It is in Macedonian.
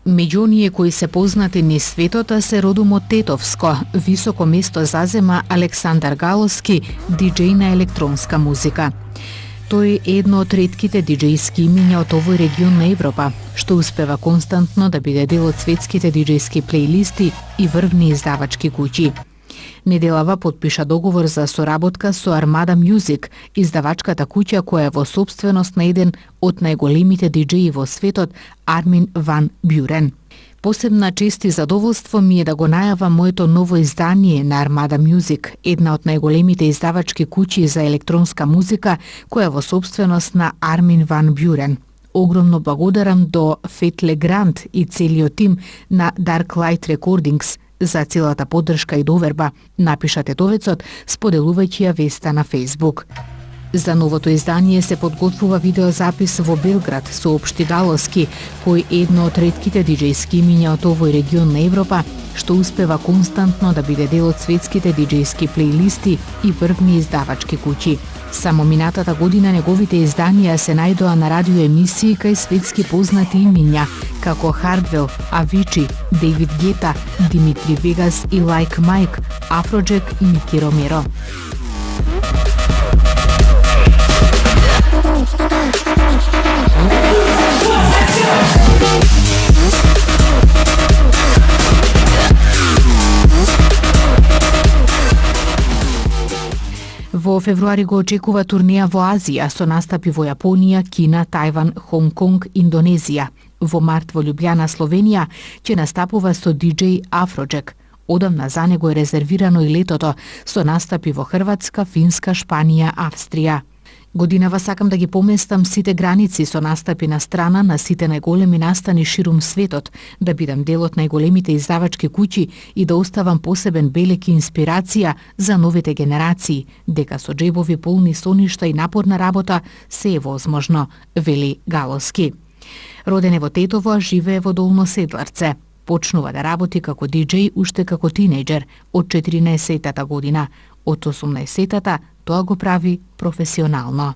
Меѓу оние кои се познати низ светот се родумот тетовско. Високо место зазема Александар Галовски, диџеј на електронска музика. Тој е едно од ретките диџејски имиња од овој регион на Европа, што успева константно да биде дел од светските диџејски плейлисти и врвни издавачки куќи. Неделава подпиша договор за соработка со Armada Music, издавачката куќа која е во сопственост на еден од најголемите диџеи во светот, Армин ван Бюрен. Посебна чест и задоволство ми е да го најавам моето ново издание на Armada Music, една од најголемите издавачки куќи за електронска музика, која е во сопственост на Армин ван Бюрен. Огромно благодарам до Фетле Грант и целиот тим на Darklight Recordings за целата поддршка и доверба, напиша тетовецот, споделувајќи ја веста на Facebook. За новото издание се подготвува видеозапис во Белград, соопшти Галовски, кој е едно од ретките диџејски имиња од овој регион на Европа, што успева константно да биде дел од светските диџејски плейлисти и врвни издавачки куќи. Само минатата година неговите изданија се најдоа на радиоемисии кај светски познати имиња, како Hardwell, Avicii, David Guetta, Dimitri Vegas и Like Mike, Afrojack и Nicky Romero. Во февруари го очекува турнеја во Азија со настапи во Јапонија, Кина, Тајван, Хонг Конг, Индонезија. Во март во Љубљана, Словенија, ќе настапува со диџеј Afrojack. Одамна за него е резервирано и летото со настапи во Хрватска, Финска, Шпанија, Австрија. Годинава сакам да ги поместам сите граници со настапи на страна на сите најголеми настани ширум светот, да бидам дел од најголемите издавачки куќи и да оставам посебен белек и инспирација за новите генерации, дека со джебови полни соништа и напорна работа се е возможно, вели Галовски. Роден е во Тетово, живее во Долно Седларце. Почнува да работи како диџеј уште како тинејџер од 14-тата година. Од 18-тата тоа го прави професионално.